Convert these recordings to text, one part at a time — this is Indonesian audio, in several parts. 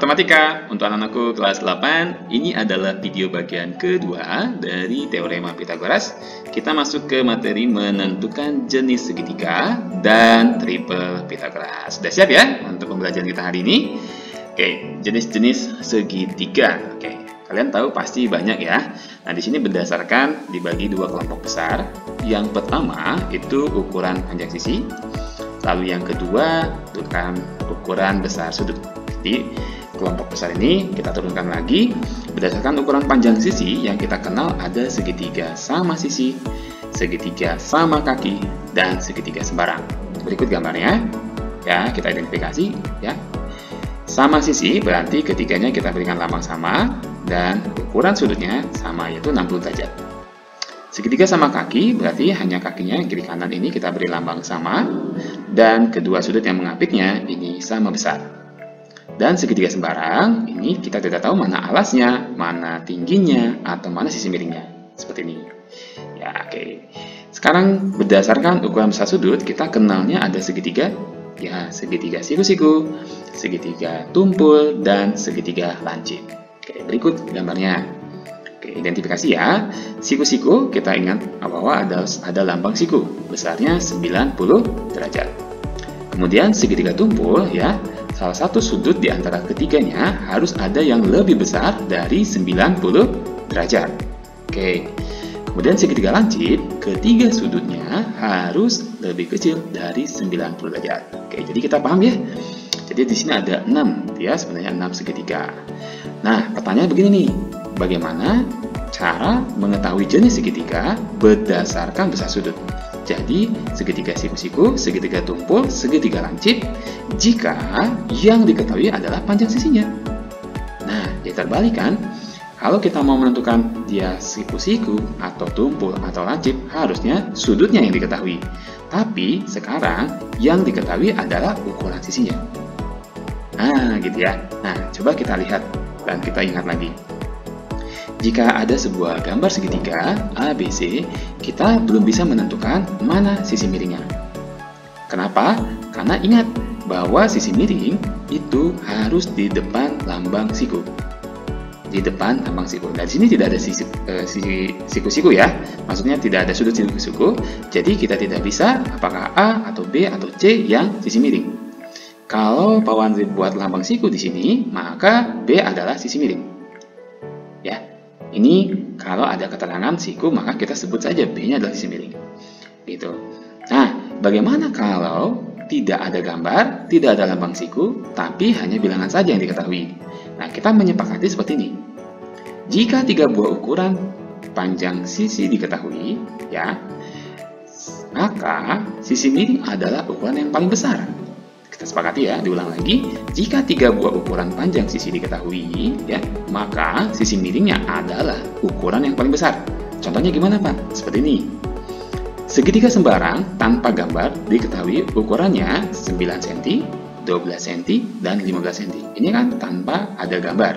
Matematika untuk anak-anakku kelas 8. Ini adalah video bagian kedua dari Teorema Pythagoras. Kita masuk ke materi menentukan jenis segitiga dan triple Pythagoras. Sudah siap ya untuk pembelajaran kita hari ini? Oke, jenis-jenis segitiga. Oke, kalian tahu pasti banyak ya. Nah, di sini berdasarkan dibagi dua kelompok besar. Yang pertama itu ukuran panjang sisi. Lalu yang kedua ukuran besar sudut. Di kelompok besar ini kita turunkan lagi berdasarkan ukuran panjang sisi yang kita kenal ada segitiga sama sisi, segitiga sama kaki, dan segitiga sembarang. Berikut gambarnya ya, kita identifikasi ya. Sama sisi berarti ketiganya kita berikan lambang sama dan ukuran sudutnya sama, yaitu 60 derajat. Segitiga sama kaki berarti hanya kakinya yang kiri kanan ini kita beri lambang sama dan kedua sudut yang mengapitnya ini sama besar. Dan segitiga sembarang, ini kita tidak tahu mana alasnya, mana tingginya, atau mana sisi miringnya. Seperti ini. Ya, oke. Sekarang berdasarkan ukuran besar sudut, kita kenalnya ada segitiga. Ya, segitiga siku-siku, segitiga tumpul, dan segitiga lancip. Oke, berikut gambarnya. Oke, identifikasi ya. Siku-siku, kita ingat bahwa ada lambang siku. Besarnya 90 derajat. Kemudian segitiga tumpul, ya. Salah satu sudut di antara ketiganya harus ada yang lebih besar dari 90 derajat. Oke. Kemudian segitiga lancip, ketiga sudutnya harus lebih kecil dari 90 derajat. Oke, jadi kita paham ya. Jadi di sini ada 6, ya, sebenarnya 6 segitiga. Nah, pertanyaan begini nih. Bagaimana cara mengetahui jenis segitiga berdasarkan besar sudut? Jadi, segitiga siku-siku, segitiga tumpul, segitiga lancip, jika yang diketahui adalah panjang sisinya. Nah, ya terbalik kan? Kalau kita mau menentukan dia siku-siku, atau tumpul, atau lancip, harusnya sudutnya yang diketahui. Tapi, sekarang yang diketahui adalah ukuran sisinya. Nah, gitu ya. Nah, coba kita lihat dan kita ingat lagi. Jika ada sebuah gambar segitiga ABC, kita belum bisa menentukan mana sisi miringnya. Kenapa? Karena ingat bahwa sisi miring itu harus di depan lambang siku. Di depan lambang siku. Nah, di sini tidak ada sisi siku-siku ya. Maksudnya tidak ada sudut siku-siku. Jadi kita tidak bisa apakah A atau B atau C yang sisi miring. Kalau Pak Wandri buat lambang siku di sini, maka B adalah sisi miring. Ini kalau ada keterangan siku, maka kita sebut saja B-nya adalah sisi miring. Gitu. Nah, bagaimana kalau tidak ada gambar, tidak ada lambang siku, tapi hanya bilangan saja yang diketahui? Nah, kita menyepakati seperti ini. Jika tiga buah ukuran panjang sisi diketahui, ya, maka sisi miring adalah ukuran yang paling besar. Kita sepakati ya, diulang lagi. Jika tiga buah ukuran panjang sisi diketahui, ya, maka sisi miringnya adalah ukuran yang paling besar. Contohnya gimana, Pak? Seperti ini. Segitiga sembarang tanpa gambar diketahui ukurannya 9 cm, 12 cm, dan 15 cm. Ini kan tanpa ada gambar.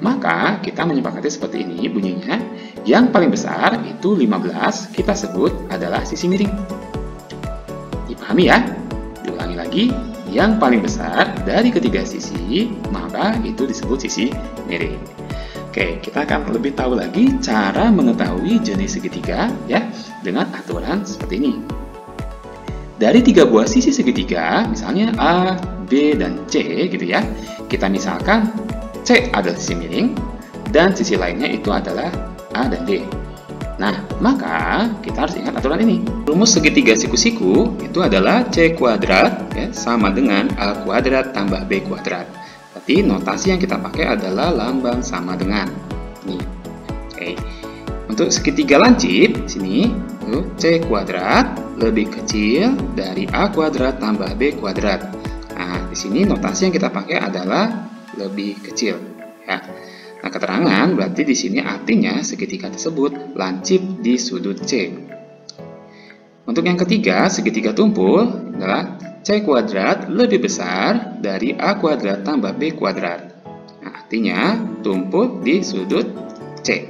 Maka kita menyepakati seperti ini bunyinya. Yang paling besar itu 15 kita sebut adalah sisi miring. Dipahami ya? Diulangi lagi. Yang paling besar dari ketiga sisi, maka itu disebut sisi miring. Oke, kita akan lebih tahu lagi cara mengetahui jenis segitiga ya dengan aturan seperti ini. Dari tiga buah sisi segitiga, misalnya A, B, dan C gitu ya, kita misalkan C adalah sisi miring dan sisi lainnya itu adalah A dan D. Nah, maka kita harus ingat aturan ini. Rumus segitiga siku-siku itu adalah C kuadrat ya, sama dengan A kuadrat tambah B kuadrat. Berarti notasi yang kita pakai adalah lambang sama dengan. Ini. Oke. Untuk segitiga lancip, sini C kuadrat lebih kecil dari A kuadrat tambah B kuadrat. Nah, di sini notasi yang kita pakai adalah lebih kecil. Ya. Nah, keterangan berarti di sini artinya segitiga tersebut lancip di sudut C. Untuk yang ketiga, segitiga tumpul adalah C kuadrat lebih besar dari A kuadrat tambah B kuadrat. Nah, artinya tumpul di sudut C.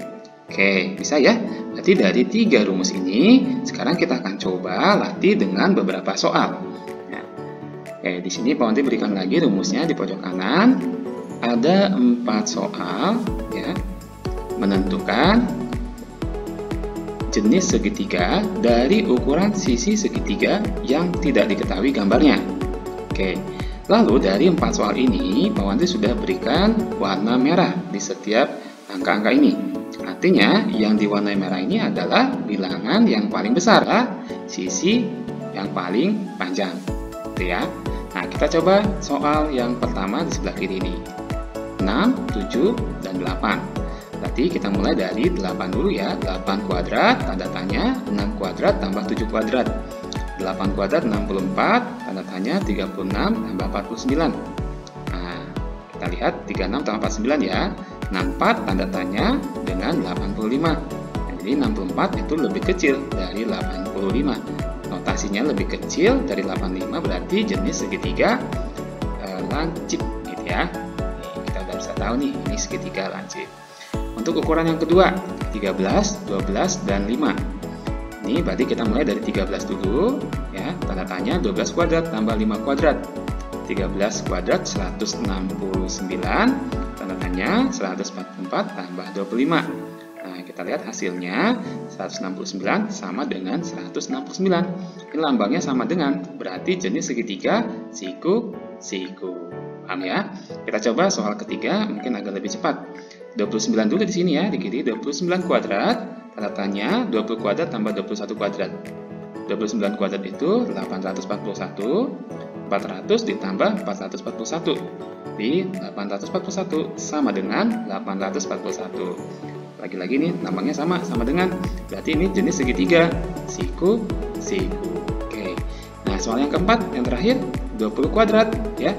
Oke, bisa ya? Berarti dari tiga rumus ini, sekarang kita akan coba latih dengan beberapa soal. Nah, di sini Pak Wandri berikan lagi rumusnya di pojok kanan. ada 4 soal ya, menentukan jenis segitiga dari ukuran sisi segitiga yang tidak diketahui gambarnya. Oke, lalu dari 4 soal ini Pak Wandi sudah berikan warna merah di setiap angka-angka ini. Artinya yang diwarnai merah ini adalah bilangan yang paling besar, sisi yang paling panjang, gitu ya. Nah, kita coba soal yang pertama di sebelah kiri ini. 6, 7, dan 8. Berarti kita mulai dari 8 dulu ya. 8 kuadrat, tanda tanya, 6 kuadrat tambah 7 kuadrat. 8 kuadrat 64, tanda tanya 36 tambah 49. Nah, kita lihat 36 tambah 49 ya. 64 tanda tanya dengan 85. Nah, jadi 64 itu lebih kecil dari 85. Notasinya lebih kecil dari 85 berarti jenis segitiga lancip gitu ya. Kita udah bisa tahu nih, ini segitiga lancip. Untuk ukuran yang kedua, 13, 12, dan 5. Ini berarti kita mulai dari 13 dulu ya. Tanda tanya 12 kuadrat tambah 5 kuadrat. 13 kuadrat 169, tanda tanya 144 tambah 25. Nah, kita lihat hasilnya 169 sama dengan 169. Ini lambangnya sama dengan, berarti jenis segitiga siku-siku. Paham ya? Kita coba soal ketiga, mungkin agak lebih cepat. 29 dulu di sini ya, di kiri 29 kuadrat, tanda tanya 20 kuadrat tambah 21 kuadrat. 29 kuadrat itu 841, 400 ditambah 441. Di 841 sama dengan 841. Lagi-lagi nih, lambangnya sama dengan, berarti ini jenis segitiga siku-siku. Oke. Nah, soal yang keempat, yang terakhir, 20 kuadrat ya.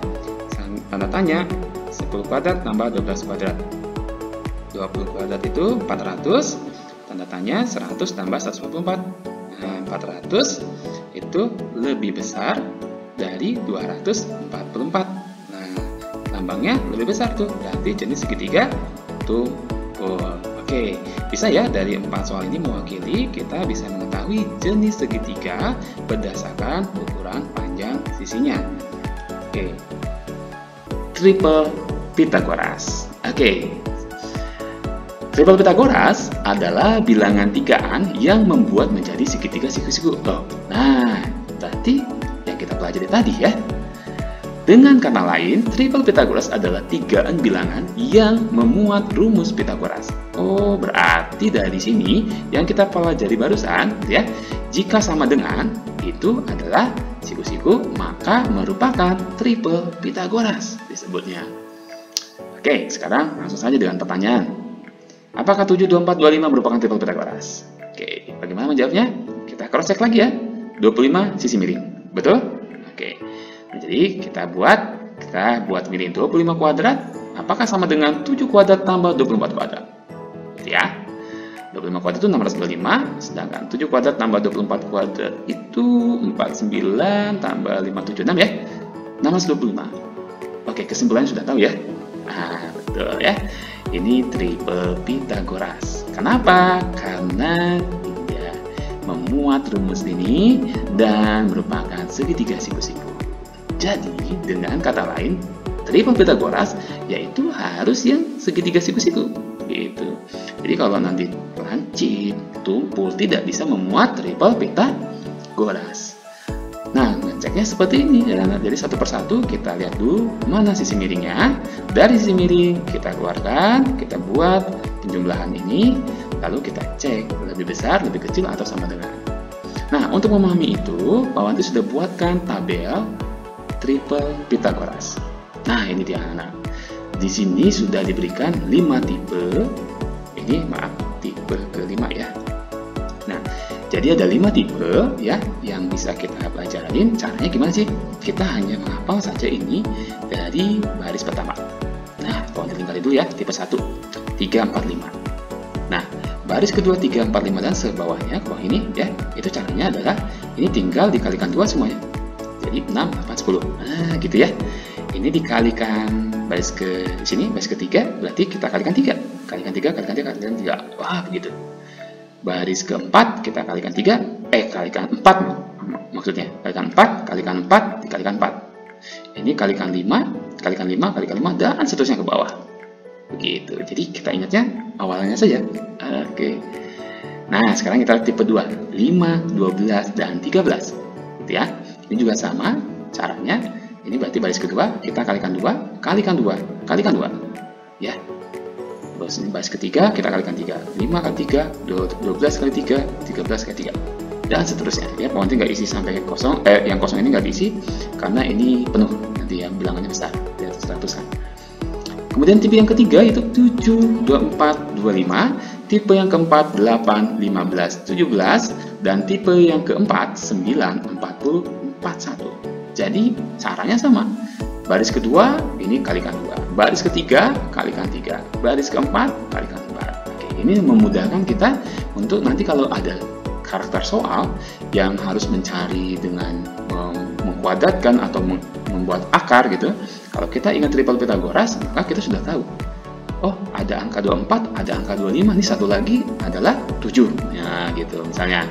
Tanda tanya 10 kuadrat tambah 12 kuadrat. 20 kuadrat itu 400, tanda tanya 100 tambah 144. Nah, 400 itu lebih besar dari 244. Nah, lambangnya lebih besar tuh, berarti jenis segitiga tumpul. Oke, bisa ya dari 4 soal ini mewakili kita bisa mengetahui jenis segitiga berdasarkan ukuran panjang sisinya. Oke, triple Pythagoras. Oke, triple Pythagoras adalah bilangan tigaan yang membuat menjadi segitiga siku-siku. Nah, berarti yang kita pelajari tadi ya. Dengan kata lain, triple Pythagoras adalah tigaan bilangan yang memuat rumus Pythagoras. Oh, berarti dari sini yang kita pelajari barusan ya, jika sama dengan itu adalah siku-siku, maka merupakan triple Pythagoras disebutnya. Oke, sekarang langsung saja dengan pertanyaan. Apakah 7, 24, 25 merupakan triple Pythagoras? Oke, bagaimana menjawabnya? Kita cross check lagi ya. 25 sisi miring, betul? Oke. Nah, jadi kita buat miring 25 kuadrat. Apakah sama dengan 7 kuadrat tambah 24 kuadrat? Ya. 25 kuadrat itu 625, sedangkan 7 kuadrat tambah 24 kuadrat itu 49 tambah 576 ya. 625. Oke, kesimpulannya sudah tahu ya. Nah, betul ya. Ini triple Pythagoras. Kenapa? Karena dia memuat rumus ini dan merupakan segitiga siku-siku. Jadi, dengan kata lain, triple Pythagoras yaitu harus yang segitiga siku-siku. Gitu. Jadi kalau nanti lancip, tumpul, tidak bisa memuat triple Pythagoras. Nah, ngeceknya seperti ini ya. Jadi satu persatu kita lihat dulu mana sisi miringnya. Dari sisi miring kita keluarkan, kita buat penjumlahan ini, lalu kita cek lebih besar, lebih kecil atau sama dengan. Nah, untuk memahami itu, Pak Wanti sudah buatkan tabel triple Pythagoras. Nah, ini dia anak. Di sini sudah diberikan 5 tipe. Ini maaf, tipe kelima ya. Nah, jadi ada 5 tipe ya yang bisa kita pelajarin. Caranya gimana sih? Kita hanya menghafal saja ini dari baris pertama. Nah, kalau tinggal dulu ya, tipe 1, 3, 4, 5. Nah, baris kedua 3, 4, 5 dan sebawahnya, ke bawah ini ya, itu caranya adalah ini tinggal dikalikan 2 semuanya. Jadi 6, 8, 10. Nah, gitu ya. Ini dikalikan baris ke sini, baris ketiga, berarti kita kalikan 3. Kalikan 3, kalikan 3, kalikan 3. Wah, begitu. Baris keempat kita kalikan 3, kalikan 4 maksudnya. Kalikan 4, kalikan 4, dikalikan 4. Ini kalikan 5, kalikan 5, kalikan 5, dan seterusnya ke bawah. Begitu. Jadi kita ingatnya awalnya saja. Oke. Nah, sekarang kita tipe 2. 5, 12, dan 13. Gitu ya. Ini juga sama caranya. Ini berarti baris kedua, kita kalikan 2, kalikan 2, kalikan 2. Ya. Terus ini baris ketiga, kita kalikan 3. 5 kali 3, 12 kali 3, 13 kali 3. Dan seterusnya. Ya, nanti nggak isi sampai kosong. Yang kosong ini nggak diisi karena ini penuh. Nanti yang bilangannya besar. Di atas 100 kan. Kemudian tipe yang ketiga itu 7, 24, 25. Tipe yang keempat 8, 15, 17. Dan tipe yang keempat 9, 40, 41. Jadi caranya sama. Baris kedua ini kalikan 2. Baris ketiga kalikan 3. Baris keempat kalikan 4. Oke, ini memudahkan kita untuk nanti kalau ada karakter soal yang harus mencari dengan mengkuadratkan atau membuat akar gitu. Kalau kita ingat triple Pythagoras, maka kita sudah tahu. Oh, ada angka 24, ada angka 25, ini satu lagi adalah 7. Ya, gitu. Misalnya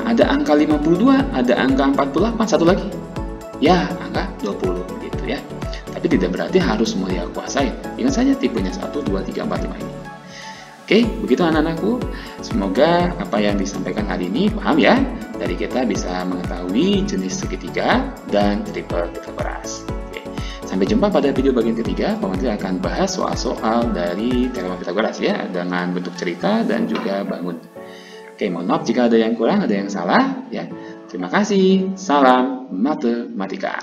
ada angka 52, ada angka 48, satu lagi. Ya, angka 20 gitu ya. Tapi tidak berarti harus mulia kuasain. Ingat saja tipenya 1, 2, 3, 4, 5 ini. Oke, begitu anak-anakku. Semoga apa yang disampaikan hari ini paham ya. Dari kita bisa mengetahui jenis segitiga dan triple Pythagoras. Oke. Sampai jumpa pada video bagian ketiga. Pak Menteri akan bahas soal-soal dari teorema Pythagoras ya, dengan bentuk cerita dan juga bangun. Oke, mohon maaf jika ada yang kurang, ada yang salah ya. Terima kasih. Salam matematika.